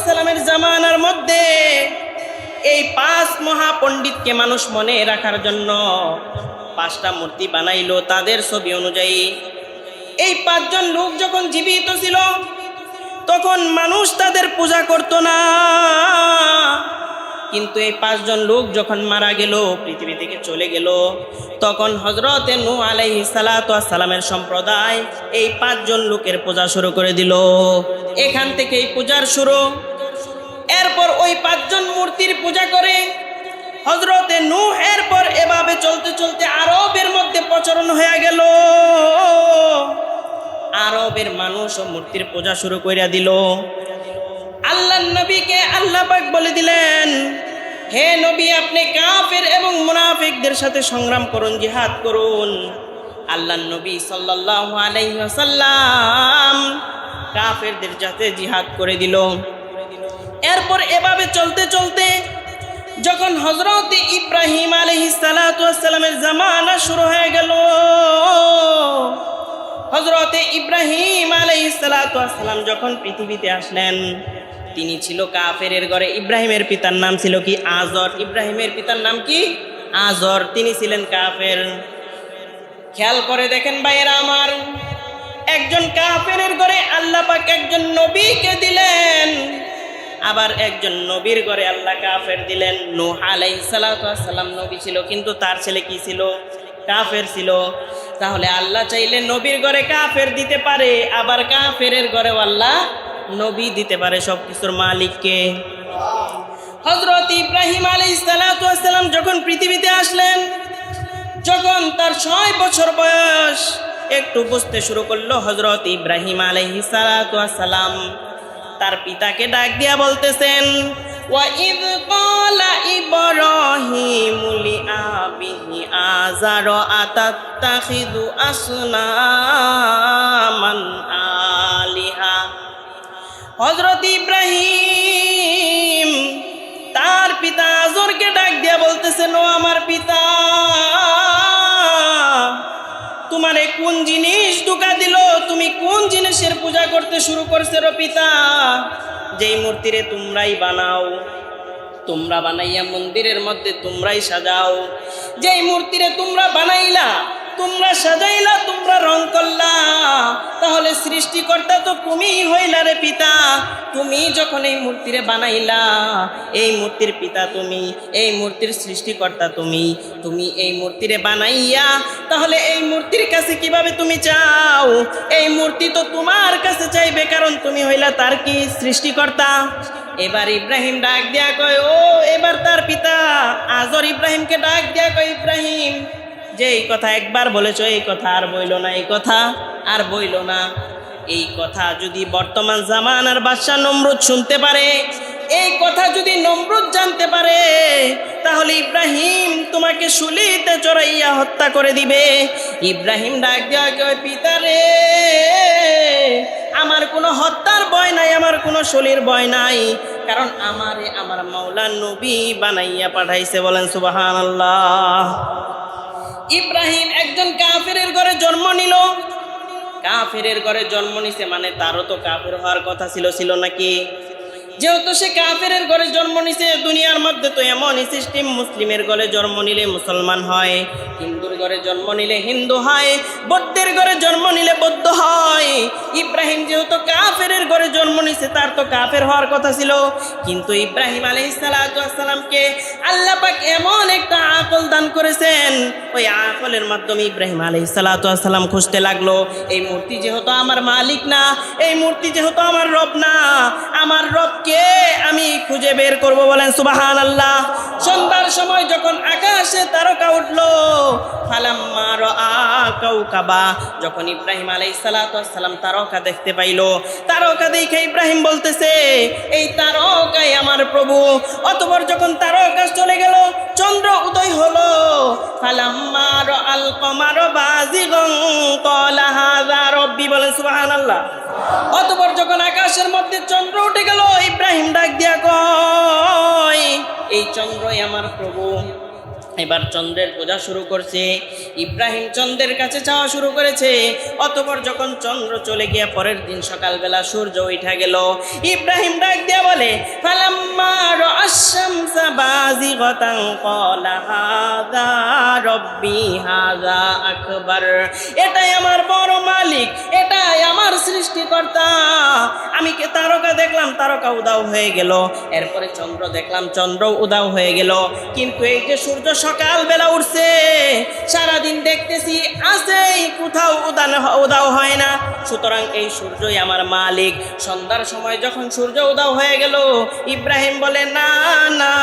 সালামের জামানার মধ্যে এই 5 মহাপণ্ডিতকে মানুষ মনে রাখার জন্য 5টা মূর্তি বানাইলো তাদের ছবি অনুযায়ী। এই 5 জন লোক যখন জীবিত ছিল তখন মানুষ তাদের পূজা করত না, কিন্তু এই 5 জন লোক যখন মারা গেল, পৃথিবী থেকে চলে গেল, তখন হযরতে নূহ আলাইহিস সালাতু ওয়াস সালামের সম্প্রদায় এই 5 জন লোকের পূজা শুরু করে দিল। এখান থেকে এই পূজার শুরু। এরপর ওই 5 জন মূর্তির পূজা করে হযরতে নূহ, এরপর এভাবে চলতে চলতে আরবের মধ্যে প্রচলন হয়ে গেল। আরবের মানুষও মূর্তির পূজা শুরু করে দিল। আল্লাহর নবীকে আল্লাহ পাক বলে দিলেন, হে নবী, আপনি কাফের এবং মুনাফিকদের সাথে সংগ্রাম করুন, জিহাদ করুন। আল্লাহর নবী সাল্লাল্লাহু আলাইহি ওয়াসাল্লাম কাফেরদের সাথে জিহাদ করে দিল। এরপর এভাবে চলতে চলতে যখন হযরত ইব্রাহিম আলাইহিস সালাতু ওয়াস সালামের জামানা শুরু হয়ে গেল, হযরত ইব্রাহিম আলাইহিস সালাতু ওয়াস সালাম যখন পৃথিবীতে আসলেন, তিনি ছিল কাফেরের ঘরে। ইব্রাহিমের পিতার নাম ছিল কি? আজর। ইব্রাহিমের পিতার নাম কি? আজর। তিনি ছিলেন কাফের। খেয়াল করে দেখেন ভাইয়েরা আমার, একজন কাফেরের ঘরে আল্লাহ পাক একজন নবীকে দিলেন, আবার একজন নবীর ঘরে আল্লাহ কাফের দিলেন। নূহ আলাইহিস সালাতু ওয়াস সালাম নবী ছিল, কিন্তু তার ছেলে কি ছিল? কাফের ছিল। তাহলে আল্লাহ চাইলে নবীর ঘরে কাফের দিতে পারে, আবার কাফেরের ঘরেও আল্লাহ নবী দিতে পারে। সবকিছুর মালিককে। হযরত ইব্রাহিম আলাইহিস সালাতু ওয়াস সালাম যখন পৃথিবীতে আসলেন, যখন তার 6 বছর বয়স, একটু বুঝতে শুরু করলো হযরত ইব্রাহিম আলাইহিস সালাতু ওয়াস সালাম তার পিতাকে ডাক দিয়া বলতেছেন, ওয়া ইয ক্বালা ইব্রাহিমু লিআবিহি আযার আতাত্তাখিযু আসনামান আলিহা। হযরত ইব্রাহিম তার পিতা আজরকে ডাক দিয়া বলতেছেন, ও আমার পিতা, তোমারে কোন জিনিস ধোঁকা দিল? তুমি কোন জিনিসের পূজা করতে শুরু করছো রে পিতা? যেই মূর্তিরে তোমরাই বানাও, তোমরা বানাইয়া মন্দিরের মধ্যে তোমরাই সাজাও, যেই মূর্তিরে তোমরা বানাইলা, তোমরা সাজাইলা, তোমরা রং করলা, তাহলে সৃষ্টিকর্তা তো তুমিই হইলা রে পিতা। তুমি যখন এই মূর্তিরে বানাইলা, এই মূর্তির পিতা তুমি, এই মূর্তির সৃষ্টিকর্তা তুমি। তুমি এই মূর্তিরে বানাইয়া তাহলে এই মূর্তির কাছে কিভাবে তুমি চাও? এই মূর্তি তো তোমার কাছে চাইবে, কারণ তুমি হইলা তার কি? সৃষ্টিকর্তা। এবার ইব্রাহিম ডাক দিয়া কয়, ও এবার তার পিতা আজর ইব্রাহিমকে ডাক দিয়া কয়, ইব্রাহিম, যে এই কথা একবার বলেছো, এই কথা আর বইল না, এই কথা আর বইল না। এই কথা যদি বর্তমান জামানার বাদশা নমরুদ শুনতে পারে, এই কথা যদি নমরুদ জানতে পারে, তাহলে ইব্রাহিম তোমাকে শুলিতে চড়াইয়া হত্যা করে দিবে। ইব্রাহিম ডাক দিয়া কয়, পিতা রে, আমার কোনো হত্যার ভয় নাই, আমার কোনো শলীর ভয় নাই, কারণ আমারে আমার মাওলা নবী বানাইয়া পাঠাইছে। বলেন সুবহানাল্লাহ। ইব্রাহিম একজন কাফেরের ঘরে জন্ম নিল। কাফেরের ঘরে জন্ম নিছে মানে তারও তো কাফের হওয়ার কথা ছিল নাকি? যেহেতু সে কাফেরের ঘরে জন্ম নিছে, দুনিয়ার মধ্যে তো এমন সিস্টেম, মুসলিমের ঘরে জন্ম নিলে মুসলমান হয়, হিন্দুর ঘরে জন্ম নিলে হিন্দু হয়, বৌদ্ধের ঘরে জন্ম নিলে বৌদ্ধ হয়। ইব্রাহিম যেহেতু কাফেরের ঘরে জন্ম নিছে, তার তো কাফের হওয়ার কথা ছিল। কিন্তু ইব্রাহিম আলাইহিস সালাতু ওয়াস সালামকে আল্লাহ পাক এমন একটা আকল দান করেছেন, ওই আকলের মাধ্যমে ইব্রাহিম আলাইহিস সালাতু ওয়াস সালাম খুঁজতে লাগলো, এই মূর্তি যেহেতু আমার মালিক না, এই মূর্তি যেহেতু আমার রব না, আমার রবকে আমি খুঁজে বের করব। বলেন সুবহানাল্লাহ। সন্ধ্যার সময় যখন আকাশে তারকা উঠলো, ফালাম্মা রাআ কাওকাবা, যখন ইব্রাহিম আলাইহিস সালাতু ওয়াস সালাম তারকা দেখতে পাইল, তারকা দেখে ইব্রাহিম বলতেছে, এই তারকাই আমার প্রভু। অতঃপর যখন তারকা চলে গেল, চন্দ্র উদয় হলো, ফালাম্মা রাআল কমারা বাযিগান ক্বালা হাযা রাব্বি। বলেন সুবহানাল্লাহ। অতঃপর যখন আকাশের মধ্যে চন্দ্র উঠে গেল, ইব্রাহিম ডাক দিয়া কয়, এই চন্দ্রই আমার প্রভু। এবার চন্দ্রের পূজা শুরু করছে। ইব্রাহিম চন্দ্রের কাছে চাওয়া শুরু করেছে। অতঃপর যখন চন্দ্র চলে গিয়ে পরের দিন সকালবেলা সূর্য উঠা গেল, ইব্রাহিম ডাক দিয়ে বলে, ফালাম্মা রা'আশ-শামসা বাযিগাতান ক্বালা হাযা রব্বি হাযা আকবার। এটাই আমার বড় মালিক, এটাই আমার সৃষ্টিকর্তা। আমি কে তারকা দেখলাম, তারকা উদাও হয়ে গেল। এরপরে চন্দ্র দেখলাম, চন্দ্র উদাও হয়ে গেল। কিন্তু এই যে সূর্য সকালবেলা উঠছে, সারাদিন দেখতেছি আছেই, কোথাও উদাও হয় না। সুতরাং এই সূর্যই আমার মালিক। সন্ধ্যার সময় যখন সূর্য উদাও হয়ে গেল, ইব্রাহিম বলে, না না,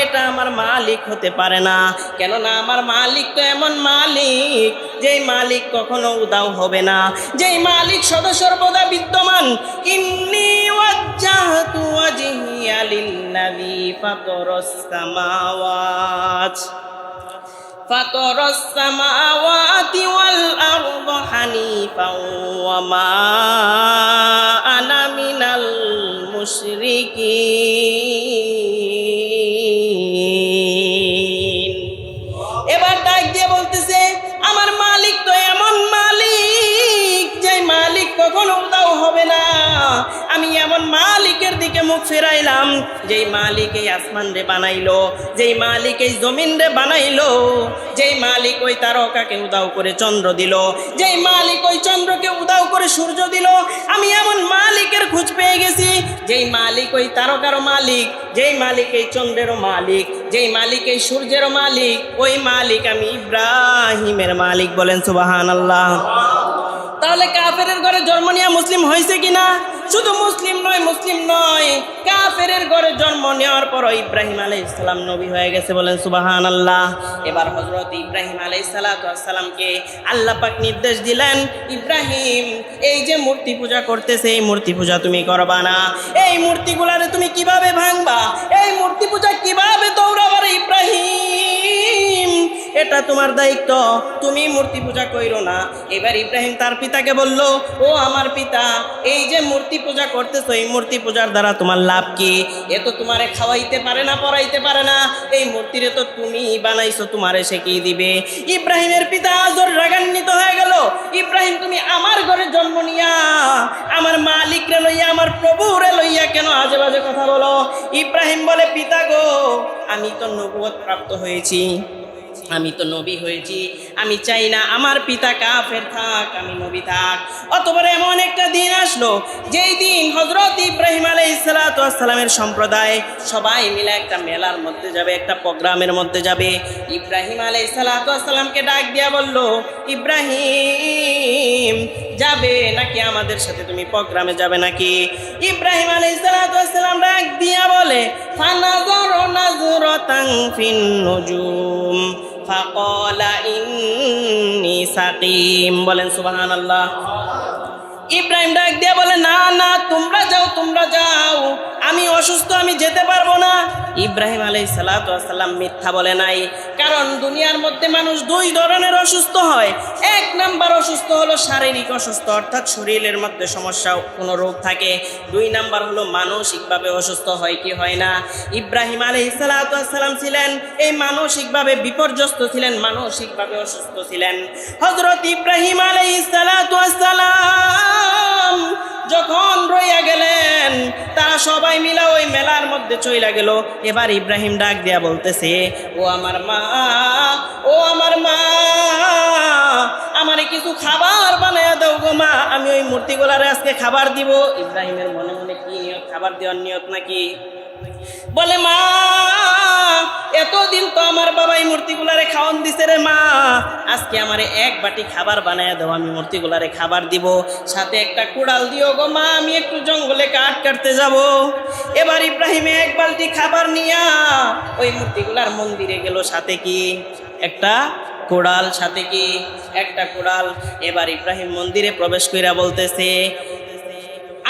এটা আমার মালিক হতে পারে না। কেননা আমার মালিক তো এমন মালিক, যেই মালিক কখনো উদাও হবে না, যেই মালিক সর্বদা বিদ্যমান। ইন্নী ওয়াজ্জাহতু ওয়াজহিয়া লিল্লাযী ফাতারাস সামাওয়াতি ওয়াল আরদা হানিফাও ওয়া মা আনা মিনাল মুশরিকিন। এবার ডাক দিয়ে বলতেছে, আমার মালিক তো এমন মালিক, যে মালিক কখনো উদাও হবে না। আমি এমন মালিকের দিকে মুখ ফেরাইলাম, যেই মালিক এই আসমান রে বানাইলো, যেই মালিক এই জমিন রে বানাইলো, যেই মালিক ওই তারকাকে উদাও করে চন্দ্র দিল, যেই মালিক ওই চন্দ্রকে উদাও করে সূর্য দিল। আমি এমন মালিকের খোঁজ পেয়ে গেছি, যেই মালিক ওই তারকারও মালিক, যেই মালিক এই চন্দ্রেরও মালিক, যেই মালিক এই সূর্যেরও মালিক, ওই মালিক আমি ইব্রাহিমের মালিক। বলেন সুবহানাল্লাহ। তাহলে কাফেরের ঘরে জন্ম নিয়ে মুসলিম হয়েছে কিনা? শুধু মুসলিম নয়, কাফেরের ঘরে জন্ম নেওয়ার পর ইব্রাহিম আলাইহিস সালাম নবী হয়ে গেছে। বলেন সুবহানাল্লাহ। এবার হযরত ইব্রাহিম আলাইহিস সালামকে আল্লাহ পাক নির্দেশ দিলেন, ইব্রাহিম, এই যে মূর্তি পূজা করতেছে, এই মূর্তি পূজা তুমি করবা না। এই মূর্তিগুলারে তুমি কিভাবে ভাঙবা, এই মূর্তি পূজা কিভাবে দৌড়াবা ইব্রাহিম, এটা তোমার দায়িত্ব, তুমি মূর্তি পূজা কইরো না। এবার ইব্রাহিম তার পিতাকে বলল, ও আমার পিতা, এই যে মূর্তি পূজা করতেছো, এই মূর্তি পূজার দ্বারা তোমার লাভ কি? এ তো তোমারে খাওয়াইতে পারে না, পড়াইতে পারে না। এই মূর্তিরে তো তুমি বানাইছো, তোমারে সে কি দিবে? ইব্রাহিমের পিতা আজর রাগান্বিত হয়ে গেল, ইব্রাহিম, তুমি আমার ঘরে জন্ম নিয়া আমার মালিকরে লইয়া, আমার প্রভুরে লইয়া কেন আজে বাজে কথা বলো? ইব্রাহিম বলে, পিতা গো, আমি তো নবুয়ত প্রাপ্ত হয়েছি, আমি তো নবী হয়েছি, আমি চাই না আমার পিতা কাফের থাক, আমি নবী থাক। অতঃপর এমন একটা দিন আসলো, যেই দিন হযরত ইব্রাহিম আলাইহিস সালামের সম্প্রদায় সবাই মিলে একটা মেলার মধ্যে যাবে, একটা প্রোগ্রামের মধ্যে যাবে। ইব্রাহিম আলাইহিস সালামকে ডাক দিয়া বলল, ইব্রাহিম, যাবে নাকি আমাদের সাথে, তুমি প্রোগ্রামে যাবে নাকি? ইব্রাহিম আলাইহিস সালাম ডাক দিয়া বলে, ফানাযারা নাযরাতান ফিন নুজুম ফাকালা ইন্নী সাকিম। বলেন সুবহানাল্লাহ। ইব্রাহিম ডাক দিয়া বলে, না না, তোমরা যাও, আমি অসুস্থ, আমি যেতে পারবো না। ইব্রাহিম আলাইহিস সালাম মিথ্যা বলে নাই, কারণ দুনিয়ার মধ্যে মানুষ দুই ধরনের অসুস্থ হয়। এক নাম্বার অসুস্থ হলো শারীরিক অসুস্থ, অর্থাৎ শরীরের মধ্যে সমস্যা, কোনো রোগ থাকে। দুই নাম্বার হলো মানসিকভাবে অসুস্থ, হয় কি হয় না? ইব্রাহিম আলাইহিস সালাম ছিলেন এই মানসিকভাবে বিপর্যস্ত ছিলেন, মানসিকভাবে অসুস্থ ছিলেন। হযরত ইব্রাহিম আলাইহিস সালাম যখন রইয়া গেলেন, তারা সবাই মিলে ওই মেলার মধ্যে চইলা গেল। এবার ইব্রাহিম ডাক দিয়া বলতেছে, ও আমার মা, আমারে কিছু খাবার বানায়া দাও গো মা, আমি ওই মূর্তিগুলারে আজকে খাবার দিব। ইব্রাহিমের মনে মনে কি নিয়ত, খাবার দেওয়ার নিয়ত নাকি? বলে, মা, এতদিন তো আমার বাবা এই মূর্তিগুলারে খাওয়ান দিছে রে মা, আজকে আমারে এক বাটি খাবার বানায়া দাও, আমি মূর্তিগুলারে খাবার দিব, সাথে একটা কুড়াল দিও গো মা, আমি একটু জঙ্গলে কাঠ কাটতে যাব। এবার ইব্রাহিম এক বালতি খাবার নিয়া ওই মূর্তিগুলার মন্দিরে গেল, সাথে কি একটা কুড়াল, সাথে কি একটা কুড়াল। এবার ইব্রাহিম মন্দিরে প্রবেশ কইরা বলতেছে,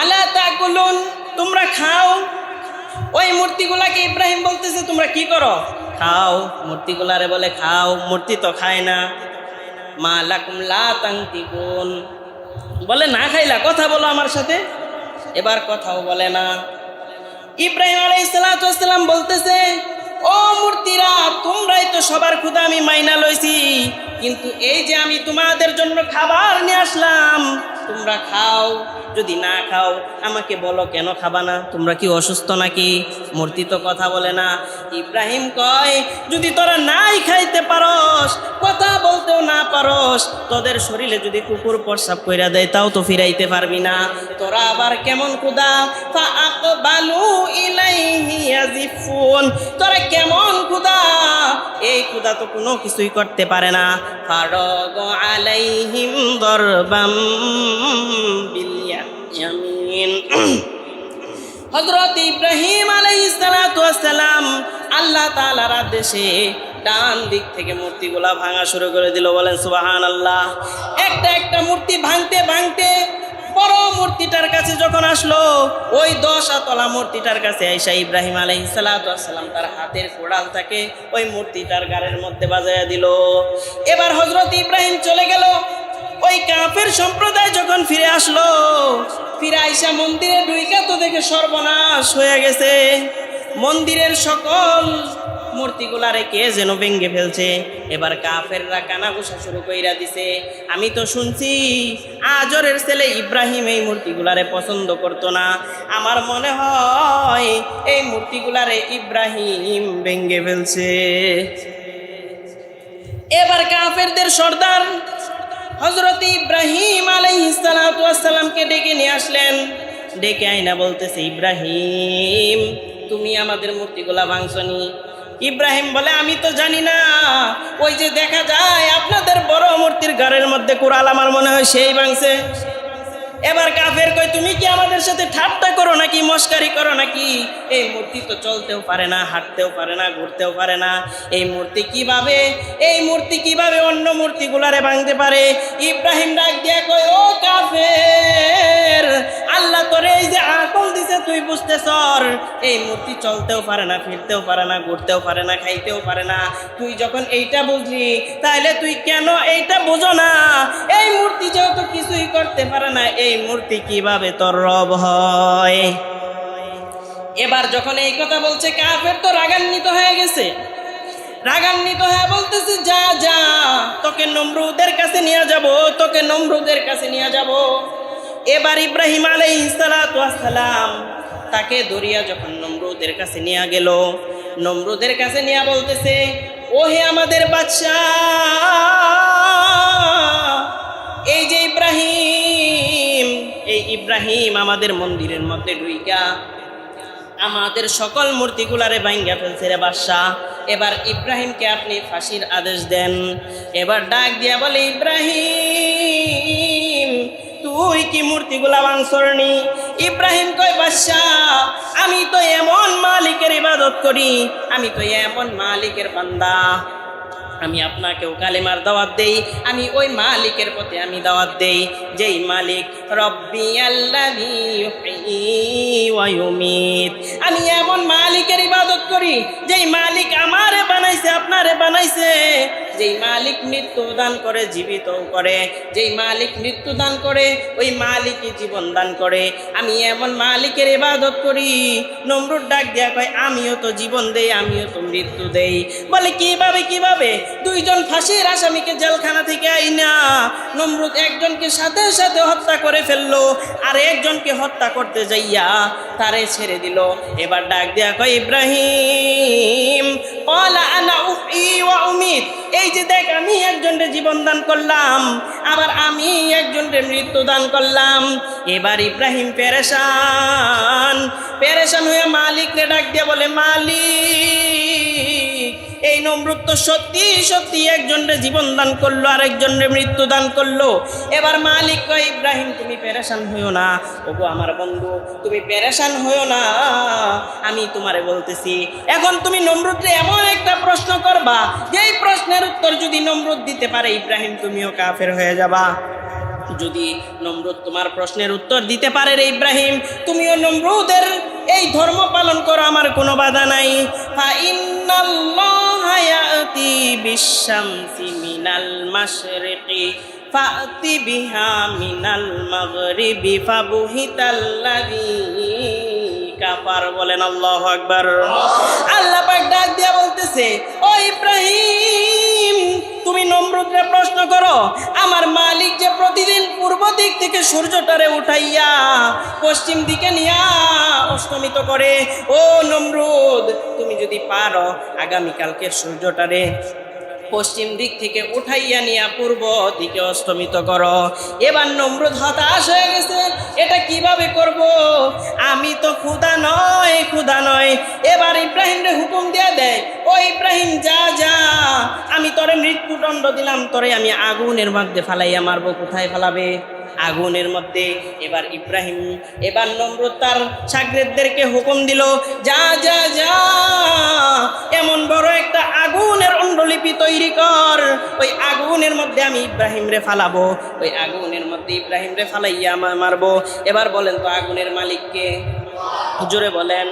আলা তাকুলুন, তোমরা খাও। ওই মূর্তিগুলাকে ইব্রাহিম বলতেছে, তোমরা কি করো? খাও। মূর্তিগুলারে বলে, খাও। মূর্তি তো খায় না। মা লাকুম লা তানতিকুন, বলে, না খাইলা, কথা বলো আমার সাথে। এবার কথাও বলে না। ইব্রাহিম আলাইহিস সালাম বলতেছে, ও ও মূর্তিরা, তোমরাই তো সবার ক্ষুধা আমি মাইনা লইছি, কিন্তু এই যে আমি তোমাদের জন্য খাবার নিয়ে আসলাম, তোমরা খাও। যদি না খাও আমাকে বলো কেন খাবা না, তোমরা কি অসুস্থ নাকি? মূর্তি তো কথা বলে না। ইব্রাহিম কয়, যদি তোরা নাই খাইতে পারস, কথা বলতেও না পারস, তোদের শরীরে যদি কুকুর প্রস্রাব কইরা দেয় তাও তো ফিরাইতে পারবি না, তোরা আবার কেমন ক্ষুধা? ফাআকবালু ইলাইহি ইয়াজিফুন, তোরা কেমন ক্ষুধা? এই ক্ষুধা তো কোনো কিছুই করতে পারে না। ফারাগ আলাইহিম দরবাম বিল ইয়ামিন। হযরত ইব্রাহিম আলাইহিস সালাতু ওয়াস সালাম আল্লাহ তাআলার আদেশে ডান দিক থেকে মূর্তিগুলা ভাঙা শুরু করে দিল। বলেন সুবহানাল্লাহ। একটা একটা মূর্তি ভাঙতে ভাঙতে বড় মূর্তিটার কাছে যখন আসলো, ওই 10 তলা মূর্তিটার কাছে আইসা ইব্রাহিম আলাইহিস সালাতু ওয়াস সালাম তার হাতের কোড়ালটাকে ওই মূর্তিটার গাড়ির মধ্যে বাজায়া দিল। এবার হযরত ইব্রাহিম চলে গেল। ওই কাফের সম্প্রদায় যখন ফিরে আসলো, ফিরে আইসা মন্দিরে ঢুইকা তো দেখে সর্বনাশ হয়ে গেছে। মন্দিরের সকল মূর্তিগুলারে কে যেন ভেঙে ফেলছে। এবার কাফেররা কানাঘুষা শুরু কইরা দিছে, আমি তো শুনছি আজরের ছেলে ইব্রাহিম এই মূর্তিগুলারে পছন্দ করতো না, আমার মনে হয় এই মূর্তিগুলারে ইব্রাহিম ভেঙে ফেলছে। এবার কাফেরদের সর্দার হযরত ইব্রাহিম আলাইহিস সালাতু ওয়াস সালামকে ডেকে নিয়ে আসলেন। ডেকে আইনা বলতেছে, ইব্রাহিম, তুমি আমাদের মূর্তিগুলা ভাঙছনি? ইব্রাহিম বলে, আমি তো জানি না, ওই যে দেখা যায় আপনাদের বড় মূর্তির ঘরের মধ্যে কুড়াল, আমার মনে হয় সেই ভাঙছে। এবার কাফের কই, তুমি কি আমাদের সাথে ঠাট্টা করো নাকি, মস্কারি করো নাকি? এই মূর্তি তো চলতেও পারে না, হাঁটতেও পারে না, ঘুরতেও পারে না, এই মূর্তি কিভাবে অন্য মূর্তিগুলারে ভাঙতে পারে? ইব্রাহিম ডাক দিয়া কই, ও কাফের, আল্লাহ তোরে এই যে আকল দিছে তুই বুঝতেছর, এই মূর্তি চলতেও পারে না, ফিরতেও পারে না, ঘুরতেও পারে না, খাইতেও পারে না। তুই যখন এইটা বুঝলি, তাহলে তুই কেন এইটা বুঝো না? এই মূর্তি যেহেতু কিছুই করতে পারে না, এই মূর্তি কিভাবে তোর রব হয়? এবার যখন এই কথা বলছে, কাফের তো রাগান্বিত হয়ে গেছে। রাগান্বিত হয়ে বলতেছে, যা যা, তোকে নমরুদের কাছে নিয়ে যাব, তোকে নমরুদের কাছে নিয়ে যাব। এবার ইব্রাহিম আলাইহিস সালাতু ওয়াস সালাম তাকে দরিয়া যখন নমরুদের কাছে নিয়ে গেল, নমরুদের কাছে নিয়ে বলতেছে, ওহে আমাদের বাদশা, এই যে ইব্রাহিম আমাদের মন্দিরের মধ্যে ঢুইকা আমাদের সকল মূর্তিগুলারে ভাঙ্গা ফেলছে রে বাদশাহ। এবার ইব্রাহিমকে আপনি ফাঁসির আদেশ দেন। এবার ডাক দিয়া বলে, ইব্রাহিম, তুই কি মূর্তিগুলা ভাঙছরনি? ইব্রাহিম কয়, বাদশাহ, আমি তো এমন মালিকের ইবাদত করি, আমি তো এমন মালিকের বান্দা, আমি আপনাকেও কালেমার দাওয়াত দেই, আমি ওই মালিকের পথে আমি দাওয়াত দেই, যেই মালিক রব্বি আল্লাযী ইউহয়ী ওয়া ইউমীত। আমি এমন মালিকের ইবাদত করি যেই মালিক আমারে বানাইছে, আপনারে বানাইছে, যেই মালিক মৃত্যু দান করে, জীবিত করে, যেই মালিক মৃত্যু দান করে, ওই মালিকই জীবন দান করে। আমি এমন মালিকের ইবাদত করি। নমরুদ ডাক দিয়া কয়, আমিও তো জীবন দেই, আমিও তো মৃত্যু দেই। বলে, কিভাবে? দুইজন ফাঁসির আসামিকে জেলখানা থেকে আইনা নমরুদ একজনকে সাথে সাথে হত্যা করে ফেললো, আর একজনকে হত্যা করতে যাইয়া তারে ছেড়ে দিল। এবার ডাক দিয়া কয়, ইব্রাহিম, ক্বালা আনা উহয়ী ওয়া উমীত, এই যে দেখ, আমি একজনকে জীবন দান করলাম, আবার আমি একজনকে মৃত্যু দান করলাম। এবার ইব্রাহিম পেরেশান হয়ে মালিককে ডাক দিয়ে বলে, মালিক, এই নমরুদ তো সত্যি একজনকে জীবন দান করলো, আর একজনকে মৃত্যু দান করলো। এবার মালিক কয়, ইব্রাহিম, তুমি পেরেশান হইও না, ওগো আমার বন্ধু, তুমি পেরেশান হইও না, আমি তোমারে বলতেছি, এখন তুমি নমরুদকে এমন একটা প্রশ্ন করবা, যেই প্রশ্নের উত্তর যদি নমরুদ দিতে পারে, ইব্রাহিম, তুমিও কাফের হয়ে যাবা। যদি নমরুদ তোমার প্রশ্নের উত্তর দিতে পারে রে ইব্রাহিম, তুমিও নমরুদের এই ধর্ম পালন করো, আমার কোনো বাধা নাই। ফা ইন্নাল্লাহা ইয়াতি বিশ-শামসি মিনাল মাশরিকি ফাতি বিহা মিনাল মাগরিবি ফাবুহিতাল্লাযী কাফার। বলেন আল্লাহু আকবার। আল্লাহ পাক ডাক দিয়া বলতেছে, ও ইব্রাহিম, তুমি নমরুদরে প্রশ্ন করো, আমার মালিক যে প্রতিদিন পূর্ব দিক থেকে সূর্যটারে উঠাইয়া পশ্চিম দিকে নিয়া অস্তমিত করে, ও নমরুদ, তুমি যদি পারো আগামীকালকে সূর্যটারে পশ্চিম দিক থেকে উঠাইয়া নিয়া পূর্ব দিকে অস্তমিত করো। এবার নমরুদ হতাশ হয়ে গেছে, এটা কিভাবে করব, আমি তো ক্ষুধা নয়। এবার ইব্রাহিমরে হুকুম দিয়ে দেয়, ও ইব্রাহিম, যা যা, আমি তোরে মৃত্যুদণ্ড দিলাম, তোরে আমি আগুনের মধ্যে ফালাইয়া মারবো। কোথায় ফালাবে? আগুনের মধ্যে। এবার নমরুদ তার শাগরেদদেরকে হুকুম দিল, যা যা যা, এমন বড় একটা আগুনের অণ্ডলিপি তৈরি কর, ওই আগুনের মধ্যে আমি ইব্রাহিমরে ফালাবো, ওই আগুনের মধ্যে ইব্রাহিমরে ফালাইয়া মারবো। এবার বলেন তো আগুনের মালিককে? জোরে বলেন।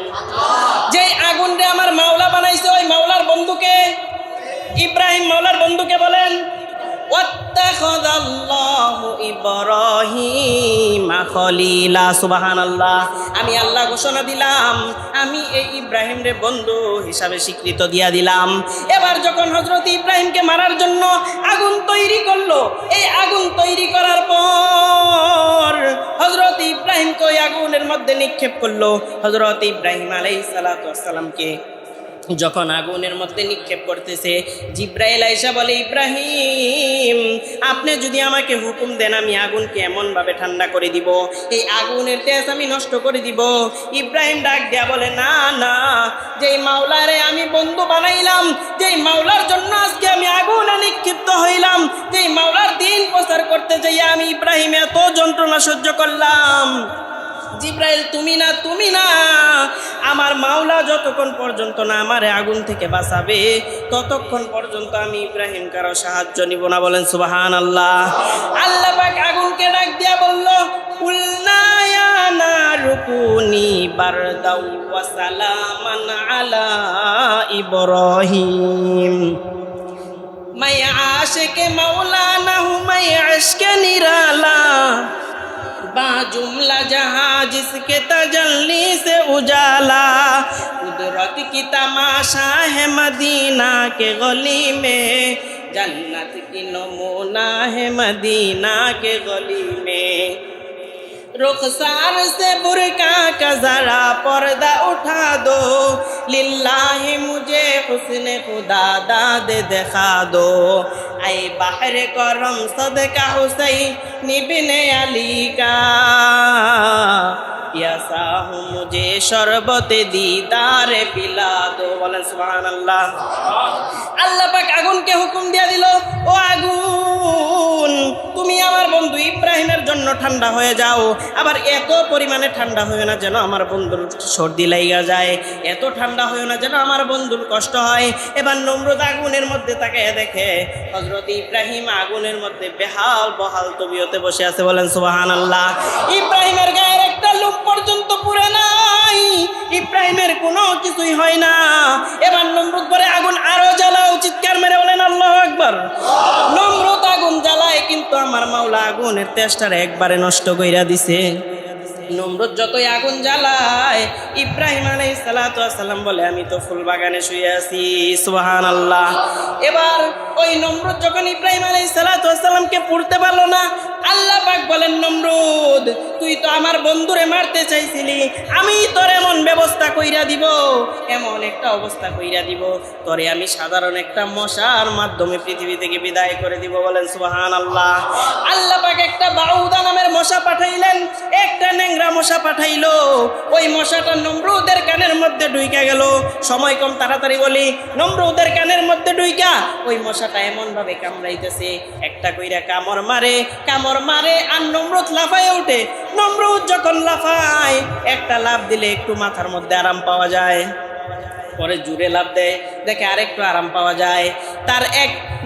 যে আগুনরে আমার মাওলা বানাইছে, ওই মাওলার বন্ধুকে? ইব্রাহিম মাওলার বন্ধুকে বলেন। ওয়াত্তাখাযাল্লাহু ইব্রাহিমা খলিলা। সুবহানাল্লাহ। আমি আল্লাহ ঘোষণা দিলাম, আমি এই ইব্রাহিমরে বন্ধু হিসাবে স্বীকৃত দিয়া দিলাম। এবার যখন হযরত ইব্রাহিমকে মারার জন্য আগুন তৈরি করলো, এই আগুন তৈরি করার পর হযরত ইব্রাহিমকে ওই আগুনের মধ্যে নিক্ষেপ করলো। হযরত ইব্রাহিম আলাইহিস সালাতু ওয়াস সালামকে যখন আগুনের মধ্যে নিক্ষেপ করতেছে, জিব্রাইল আয়েশা বলে, ইব্রাহিম, আপনি যদি আমাকে হুকুম দেন, আমি আগুনকে এমনভাবে ঠান্ডা করে দিব, এই আগুনের তেজ আমি নষ্ট করে দিব। ইব্রাহিম ডাক দেয়া বলে, না না, যেই মাওলারে আমি বন্ধু বানাইলাম, যেই মাওলার জন্য আজকে আমি আগুনে নিক্ষিপ্ত হইলাম, যেই মাওলার দিন প্রচার করতে যাইয়া আমি ইব্রাহিম এত যন্ত্রণা সহ্য করলাম, জিব্রাইল, তুমি না, আমার মাওলা যতক্ষণ পর্যন্ত না আমারে আগুন থেকে বাঁচাবে, ততক্ষণ পর্যন্ত আমি ইব্রাহিম কারো সাহায্য নিব না। বলেন সুবহানাল্লাহ। আল্লাহ পাক আগুনকে ডাক দিয়া বলল, কুলনা ইয়া নারু কুনি বারদাও ওয়া সালামান আলা ইব্রাহিম। मैं आशिक मौलाना हूँ, मैं इश्क निराला, बाजुमला जहाँ जिसके तजल्ली से उजाला, कुदरत की तमाशा है मदीना के गली में, जन्नत की नमूना है मदीना के गली में, रुखसार से बुरका का जरा पर्दा उठा दो, लिल्लाही मुझे हुस्न खुदा दाद दिखा दो, ऐ बाहर करम सदका हुसैन इब्ने अली का, यासा हूँ मुझे शरबत दीदार पिला दो। बोलें सुबहानाल्लाह। আল্লাহ পাক আগুনকে হুকুম দিয়া দিল, ও আগুন, তুমি আমার বন্ধু ইব্রাহিমের জন্য ঠান্ডা হয়ে যাও, আবার এত পরিমাণে ঠান্ডা হয়ে না যেন আমার বন্ধুর সর্দি লাইগা যায়, এত ঠান্ডা হয়ে না যেন আমার বন্ধুর কষ্ট হয়। এবার নমরুদ আগুনের মধ্যে তাকায় দেখে হযরত ইব্রাহিম আগুনের মধ্যে বেহাল বহাল তবিয়তে বসে আছে। বলেন সুবহানাল্লাহ। ইব্রাহিমের গায়ের একটা লোম পর্যন্ত পুড়ে নাই, ইব্রাহিমের কোনো কিছুই হয় না। এবার নমরুদ করে আগুন আরো জ্বালাও, চিৎকার মেরে বলেন আল্লাহু আকবার। নমরুদ আগুন জ্বালায়, কিন্তু আমার মাওলা আগুনের তেজটারে একবারে নষ্ট কইরা দিছে। নমরুদ যতই আগুন জ্বালায়, ইব্রাহিম আলাইহিস সালাতু ওয়াস সালাম বলে, আমি তো ফুল বাগানে শুয়ে আছি। সুবহানাল্লাহ। এবার ওই নমরুদ যখন ইব্রাহিম আলাইহিস সালাতু ওয়াস সালামকে পুড়তে পারলো না, আল্লাহ পাক বলেন, নমরুদ, তুই তো আমার বন্ধুরে মারতে চাইছিলি, আমি তোর এমন ব্যবস্থা কইরা দিব, এমন একটা অবস্থা কইরা দিব, তোরে আমি সাধারণ একটা মশার মাধ্যমে পৃথিবী থেকে বিদায় করে দিব। বলেন সুবহানাল্লাহ। আল্লাহ পাক একটা বাউদা নামের মশা পাঠাইলেন, একটা ন্যাংরা মশা পাঠাইলো। ওই মশাটা নমরুদের কানের মধ্যে ঢুইকা গেল। সময় কম, তাড়াতাড়ি বলি। নমরুদের কানের মধ্যে ঢুইকা ওই মশাটা এমন ভাবে কামড়াইতেছে, একটা কইরা কামড় মারে, আর নমরুদ লাফায় ওঠে। নমরুদ যখন লাফায়, একটা লাফ দিলে একটু মাথার মধ্যে আরাম পাওয়া যায়, পরে জুড়ে লাফ দেয়, দেখে আরেকটু আরাম পাওয়া যায়। তার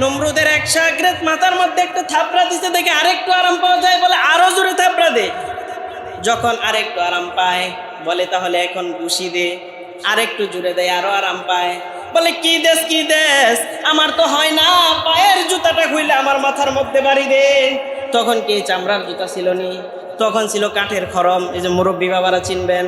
নমরুদের এক শাগরেদ মাথার মধ্যে একটা থাপড়া দিতে দেখে আরেকটু আরাম পাওয়া যায়, বলে আরো জোরে থাপড়া দে। যখন আরেকটু আরাম পায়, বলে তাহলে এখন ঘুষি দে, আরেকটু জুড়ে দেয়, আরো আরাম পায়, বলে কি দেশ, আমার তো হয় না, পায়ের জুতাটা খুইলে আমার মাথার মধ্যে বাড়ি দে। তখন কি চামড়ার জুতা ছিল নি, তখন ছিল কাঠের খরম। এই যে মুরব্বী বাবারা চিনবেন,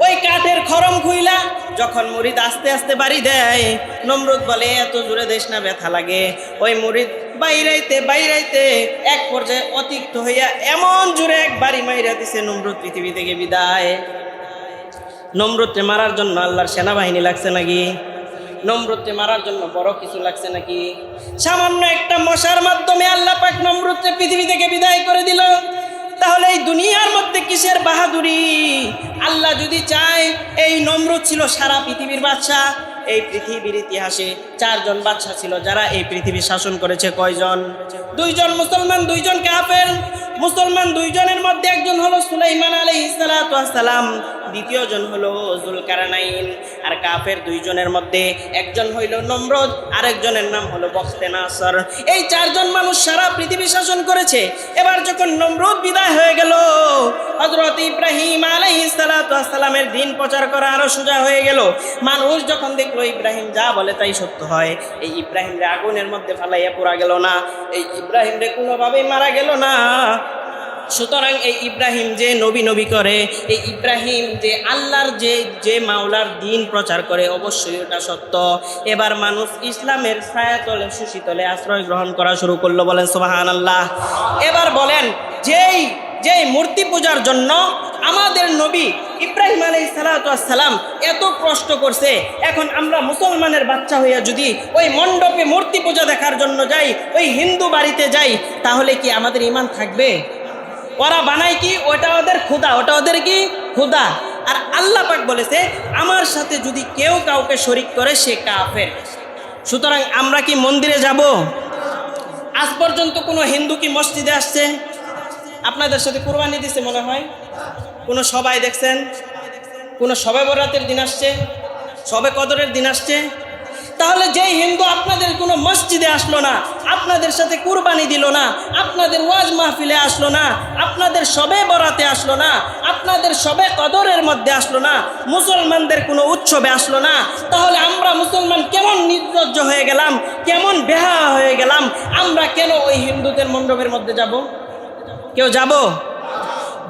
ওই ওই কাঠের খরম খুইলা যখন মুরিদ আস্তে আস্তে বাড়ি দেয়, নমরুদ বলে এত জোরে দেশ না, ব্যথা লাগে। ওই মুরিদ বাইরাইতে বাইরাইতে এক পর্যায়ে অতিক্ত হইয়া এমন জোরে এক বাড়ি মাইরা দিছে, নমরুদ পৃথিবী থেকে বিদায়। নমরুদকে মারার জন্য আল্লাহর সেনাবাহিনী লাগছে নাকি? নমরুদকে মারার জন্য বড় কিছু লাগছে নাকি? সামান্য একটা মশার মাধ্যমে আল্লাহ পাক নমরুদকে পৃথিবী থেকে বিদায় করে দিল। তাহলে এই দুনিয়ার মধ্যে কিসের বাহাদুরি? আল্লাহ যদি চায়, এই নমরুদ ছিল সারা পৃথিবীর বাদশা। এই পৃথিবীর ইতিহাসে 4 জন বাদশা ছিল যারা এই পৃথিবী শাসন করেছে। কয়জন? 2 জন মুসলমান, 2 জন কাফের। মুসলমান 2 জনের মধ্যে একজন হলো সুলাইমান আলাইহিস সালাতু ওয়াস সালাম, দ্বিতীয় জন হলো যুলকারনাইন। আর কাফের 2 জনের মধ্যে একজন হইল নমরুদ, আরেকজনের নাম হলো বখতে-নাসর। এই 4 জন মানুষ সারা পৃথিবী শাসন করেছে। এবার যখন নমরুদ বিদায় হয়ে গেল, হযরত ইব্রাহিম আলাইহিস সালাতু ওয়াস সালামের দ্বীন প্রচার করা আরো সোজা হয়ে গেল। মানুষ যখন দেখলো ইব্রাহিম যা বলে তাই সত্য হয়, এই ইব্রাহিমরে আগুনের মধ্যে ফালাইয়া পোড়া গেল না, এই ইব্রাহিমরে কোনোভাবেই মারা গেল না। সুতরাং এই ইব্রাহিম যে নবী নবী করে, এই ইব্রাহিম যে আল্লাহর যে মাওলার দ্বীন প্রচার করে, অবশ্যই ওটা সত্য। এবার মানুষ ইসলামের ছায়াতলে সুশীতলে আশ্রয় গ্রহণ করা শুরু করলো। বলেন সুবহানাল্লাহ। এবার বলেন, যেই মূর্তি পূজার জন্য আমাদের নবী ইব্রাহিম আলাইহিস সালাতু ওয়াস সালাম এত কষ্ট করছে, এখন আমরা মুসলমানের বাচ্চা হইয়া যদি ওই মণ্ডপে মূর্তি পূজা দেখার জন্য যাই, ওই হিন্দু বাড়িতে যাই, তাহলে কি আমাদের ঈমান থাকবে? ওরা বানায় কি? ওটা ওদের খোদা, ওটা ওদের কি খোদা। আর আল্লাহ পাক বলেছে, আমার সাথে যদি কেউ কাউকে শরীক করে সে কাফের। সুতরাং আমরা কি মন্দিরে যাব? আজ পর্যন্ত কোনো হিন্দু কি মসজিদে আসছে? আপনাদের সাথে কুরবানি দিছে মনে হয়? কোনো সবাই দেখছেন? কোনো শবে বরাতের দিন আসছে? শবে কদরের দিন আসছে? তাহলে যেই হিন্দু আপনাদের কোনো মসজিদে আসলো না, আপনাদের সাথে কুরবানি দিল না, আপনাদের ওয়াজ মাহফিলে আসলো না, আপনাদের শবে বরাতে আসলো না, আপনাদের শবে কদরের মধ্যে আসলো না, মুসলমানদের কোনো উৎসবে আসলো না, তাহলে আমরা মুসলমান কেমন নির্লজ্জ হয়ে গেলাম, কেমন বেহায়া হয়ে গেলাম? আমরা কেন ওই হিন্দুদের মণ্ডপের মধ্যে যাব? কেউ যাব?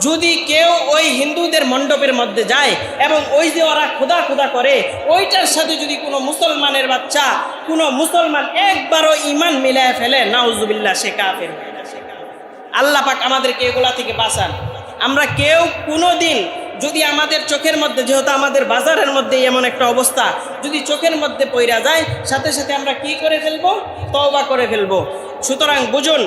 যদি কেউ ওই হিন্দুদের মণ্ডপের মধ্যে যায় এবং ওই যে ওরা খোদা খোদা করে, ওইটার সাথে যদি কোনো মুসলমানের বাচ্চা, কোনো মুসলমান একবারও ঈমান মিলায় ফেলে, নাউজুবিল্লাহ, সে কাফের। আল্লাহ পাক আমাদেরকে এগুলা থেকে বাঁচান। আমরা কেউ কোনো দিন যদি আমাদের চোখের মধ্যে, যেহেতু আমাদের বাজারের মধ্যে এমন একটা অবস্থা, যদি চোখের মধ্যে পইরা যায়, সাথে সাথে আমরা কি করে ফেলবো? তওবা করে ফেলবো। সুতরাং বুঝুন,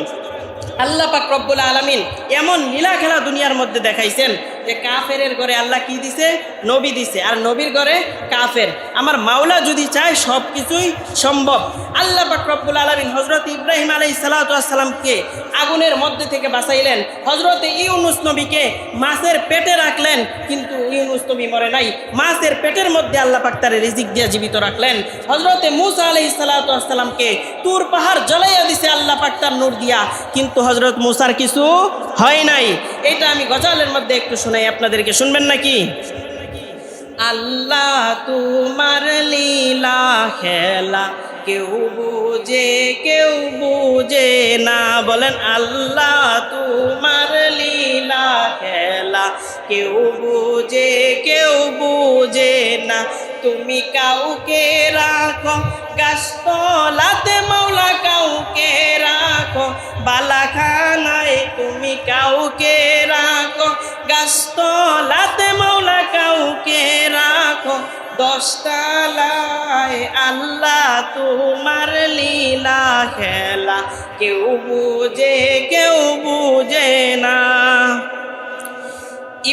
আল্লাহ পাক রব্বুল আলামিন এমন লীলা খেলা দুনিয়ার মধ্যে দেখাইছেন যে কাফেরের ঘরে আল্লাহ কি দিছে? নবী দিছে, আর নবীর ঘরে কাফের। আমার মাওলা যদি চায় সব কিছুই সম্ভব। আল্লাহ পাক রব্বুল আলামিন হযরত ইব্রাহিম আলাইহিস সালাতু ওয়াস সালামকে আগুনের মধ্যে থেকে বাঁচাইলেন, হযরত ইউনুস নবীকে মাছের পেটে রাখলেন, কিন্তু ইউনুস নবী মরে নাই, মাছের পেটের মধ্যে আল্লাহ পাক তার রিজিক দিয়ে জীবিত রাখলেন। হযরত মূসা আলাইহিস সালাতু ওয়াস সালামকে তুর পাহাড় জ্বালাইয়া দিছে আল্লাহ পাক তার নূর দিয়া, কিন্তু হযরত মূসার কিছু হয় নাই। এটা আমি গজলের মধ্যে একটু শোনাই আপনাদেরকে, শুনবেন নাকি? আল্লাহ তোমার লীলা খেলা কেউ বুঝে না। বলেন, আল্লাহ তোমার লীলা খেলা কেউ বুঝে না। তুমি কাউকে রাখো গাছতলাতে মাওলা, কাউকে রাখো বালাখানায়, তুমি কাউকে রাখো গাছতলাতে মাওলা, কাউকে রাখো 10 তলায়। আল্লাহ তোমার লীলা খেলা কেউ বুঝে না।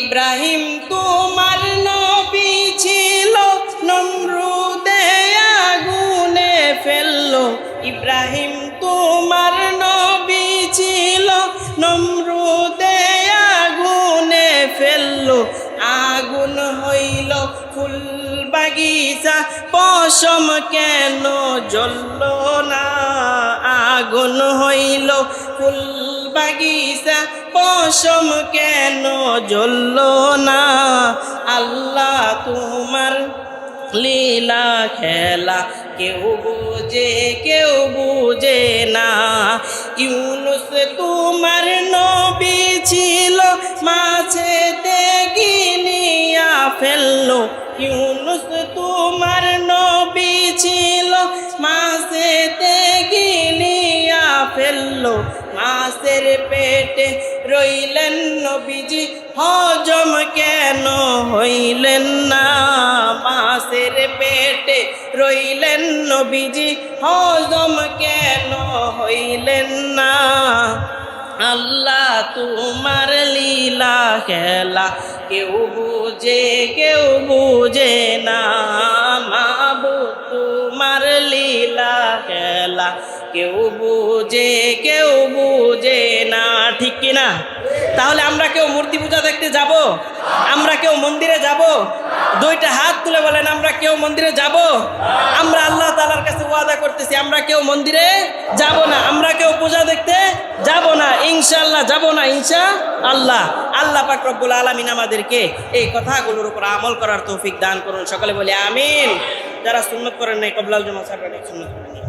ইব্রাহিম তোমার নবী ছিল, নমরুদে আগুনে ফেললো। ইব্রাহিম তোমার নবী ছিল, নমরুদে আগুনে ফেললো। আগুন হইল ফুল বাগিচা, পশম কেন জ্বলল না? আগুন হইল ফুল বাগিচা, পশম কেন জ্বলল না? আল্লাহ তোমার লীলা খেলা কেউ বুঝে না। ইউনুস তোমার নবী ছিল, মাছেতে গিলিয়া ফেললো। ইউনুস তোমার নবী ছিল, মাছেতে গিলিয়া ফেললো, মাছের পেটে রইলেন নবীজি, হজম কেন হইলেন না? মাছের পেটে রইলেন নবীজি, হজম কেন হইলেন না? আল্লাহ তোমার লীলা খেলা কেউ বুঝে না। মাবুদ তোমার লীলা খেলা কেউ বুঝে না, ঠিক কিনা? তাহলে আমরা কেউ মূর্তি পূজা দেখতে যাব? আমরা কেউ মন্দিরে যাব? দুইটা হাত তুলে বলেন, আমরা কেউ মন্দিরে যাব? আমরা আল্লাহ তাআলার কাছে ওয়াদা করতেছি, আমরা কেউ মন্দিরে যাব না, আমরা কেউ পূজা দেখতে যাব না, ইনশাআল্লাহ যাব না, ইনশাআল্লাহ। আল্লাহ পাক রব্বুল আলামিন আমাদেরকে এই কথাগুলোর উপর আমল করার তৌফিক দান করুন। সকলে বলি আমিন। যারা সুন্নত করেন নাই, কবলাল জমা সাহেব সুন্নত করেন।